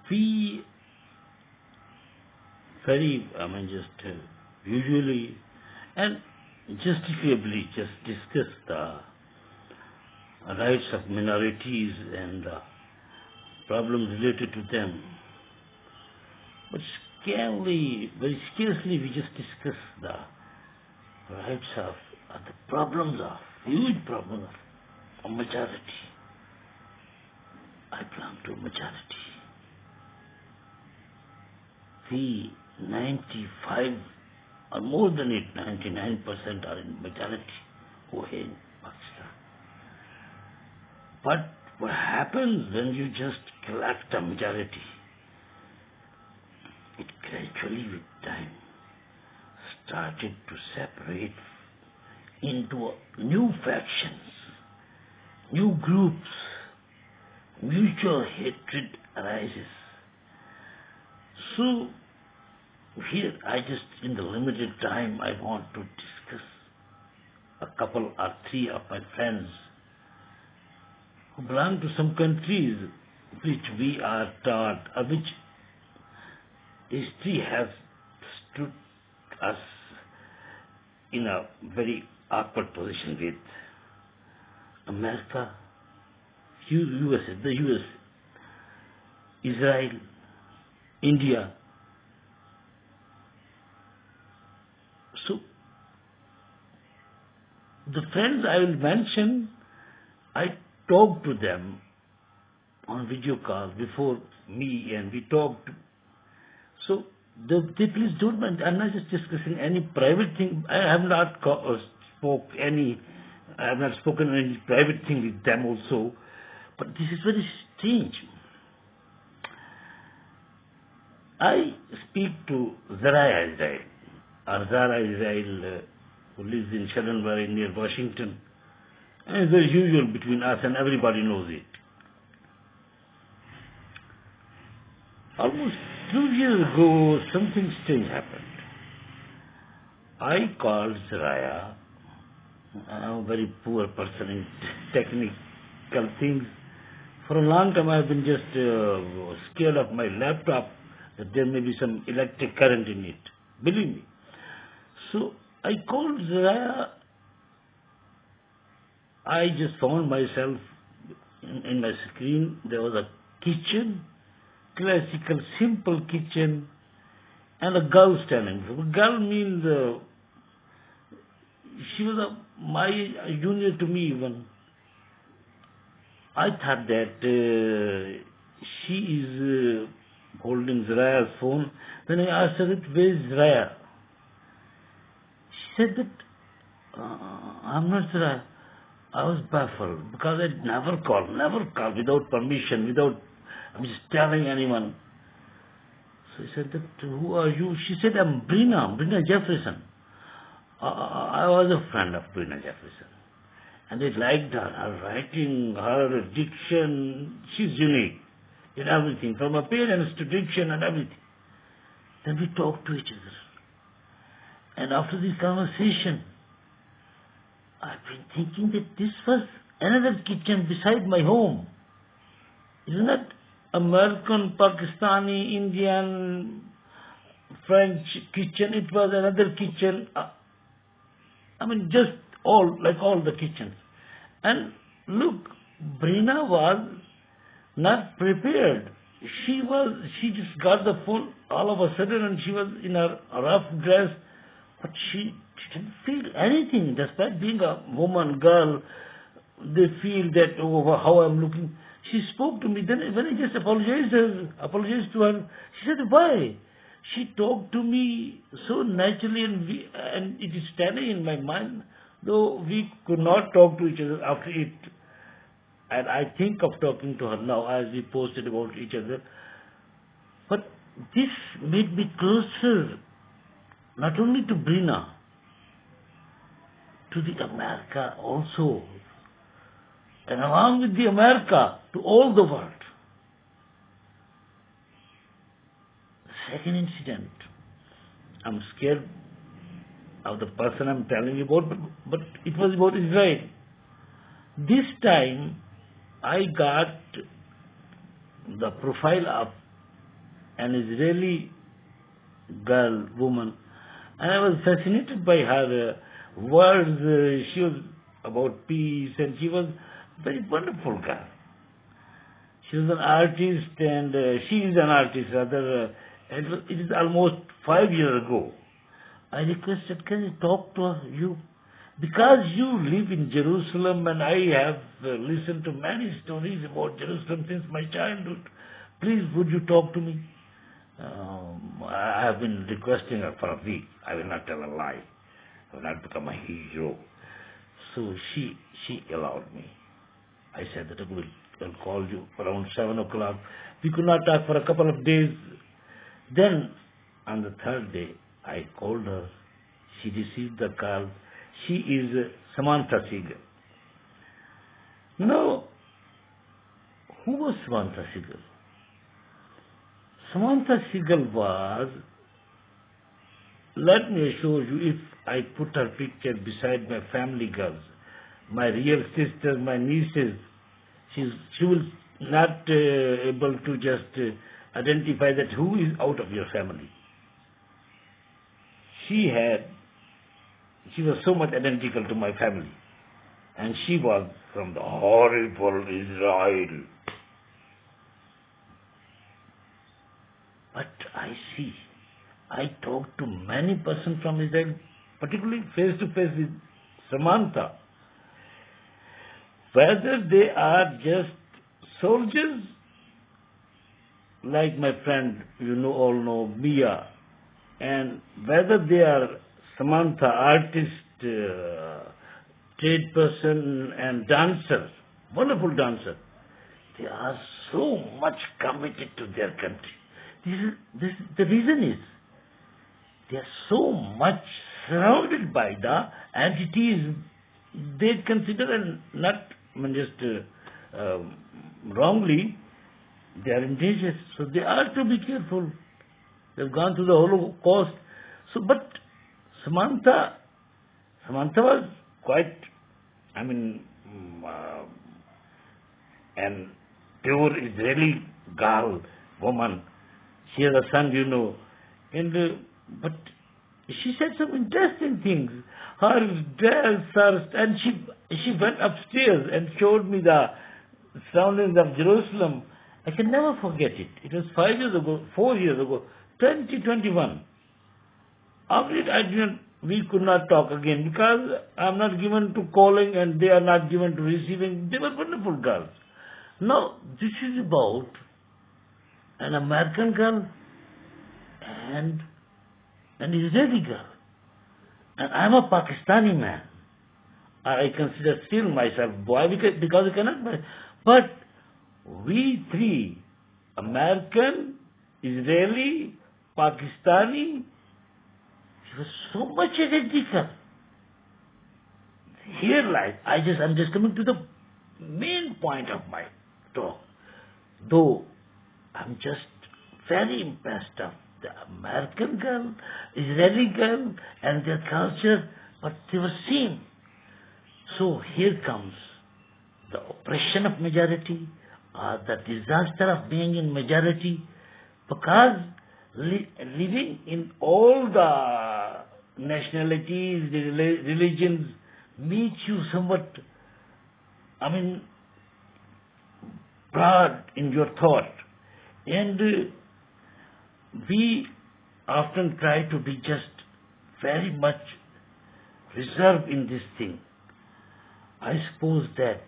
We usually and justifiably just discuss the rights of minorities and the problems related to them. But very scarcely we just discuss the rights of the problems of, huge problems of a majority. I belong to a majority. We 95 or more than it, 99% are in majority who are in Pakistan. But what happens when you just collect a majority? It gradually with time started to separate into new factions, new groups, mutual hatred arises. So here in the limited time, I want to discuss a couple or three of my friends who belong to some countries which we are taught, or which history has stood us in a very awkward position with. America, USA, the US, Israel, India. So, the friends I will mention, I talked to them on video call before me, and we talked. So, they please don't mind. I'm not just discussing any private thing. I have not spoken any private thing with them also. But this is very strange. I speak to Zara Israel, who lives in Shaddenbury near Washington. And it's very usual between us, and everybody knows it. Almost 2 years ago, something strange happened. I called Saraya. I'm a very poor person in technical things. For a long time, I've been just scared of my laptop, that there may be some electric current in it. Believe me. So I called Saraya. I just found myself in my screen. There was a kitchen, classical, simple kitchen, and a girl standing. A girl means she was my junior to me even. I thought that she is holding Zaraya's phone. Then I asked her, where is Zaraya? She said that, I'm not Zaraya. I was baffled because I'd never called without permission, I'm just telling anyone. So I said that, who are you? She said, I'm Brina Jefferson. I was a friend of Brina Jefferson. And they liked her writing, her diction. She's unique in everything, from appearance to diction and everything. Then we talked to each other. And after this conversation, I've been thinking that this was another kitchen beside my home. Isn't that American, Pakistani, Indian, French kitchen? It was another kitchen. Just all the kitchens. And look, Brina was not prepared. She just got the phone all of a sudden, and she was in a rough dress, but she didn't feel anything. Despite being a woman, girl, they feel that, how I'm looking. She spoke to me. Then when I just apologized to her, she said, why? She talked to me so naturally, and it is standing in my mind, though we could not talk to each other after it. And I think of talking to her now as we posted about each other. But this made me closer, not only to Brina, to the America also. And along with the America, to all the world. Second incident. I'm scared of the person I'm telling you about, but it was about Israel. This time, I got the profile of an Israeli girl, woman, and I was fascinated by her words. She was about peace, and she was a very wonderful girl. She was an artist, and she is an artist rather. It is almost 5 years ago. I requested, can you talk to you? Because you live in Jerusalem, and I have listened to many stories about Jerusalem since my childhood. Please, would you talk to me? I have been requesting her for a week. I will not tell a lie. I will not become a hero. So she allowed me. I said that I will call you around 7 o'clock. We could not talk for a couple of days. Then, on the third day, I called her. She received the call. She is Samantha Siegel. Now, who was Samantha Siegel? Samantha Siegel was, let me assure you, if I put her picture beside my family girls, my real sisters, my nieces, she will not able to just identify that who is out of your family. She was so much identical to my family. And she was from the horrible Israel. But I talked to many persons from Israel, particularly face to face with Samantha. Whether they are just soldiers, like my friend, all know, Mia, and whether they are Samantha, artist, trade person, and dancer, wonderful dancer, they are so much committed to their country. The reason is they are so much surrounded by the entities they consider, and not just wrongly, they are endangered. So they are to be careful. They've gone through the Holocaust. So, but Samantha was quite, an pure Israeli girl, woman. She has a son, and but she said some interesting things. Her dress, and she went upstairs and showed me the surroundings of Jerusalem. I can never forget it. It was 4 years ago, 2021. After it, we could not talk again because I'm not given to calling and they are not given to receiving. They were wonderful girls. Now, this is about an American girl and an Israeli girl. And I'm a Pakistani man. I consider still myself boy because I cannot marry. But we three, American, Israeli, Pakistani, she was so much identical. Here lies, I'm just coming to the main point of my talk. Though I'm just very impressed of the American girl, Israeli girl, and their culture, but they were same. So here comes the oppression of majority, or the disaster of being in majority, because living in all the nationalities, the religions, makes you somewhat, broad in your thought. And we often try to be just very much reserved in this thing. I suppose that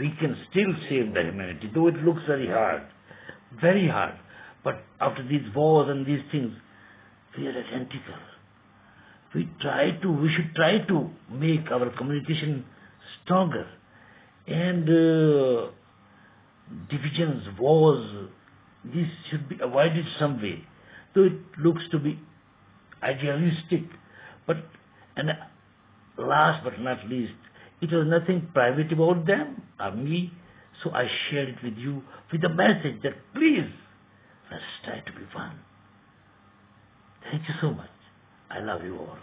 we can still save the humanity, though it looks very hard. But after these wars and these things, we are identical. We should try to make our communication stronger. And divisions, wars, this should be avoided some way. Though it looks to be idealistic. And last but not least, it was nothing private about them or me, so I shared it with you with the message that please, let's try to be one. Thank you so much. I love you all.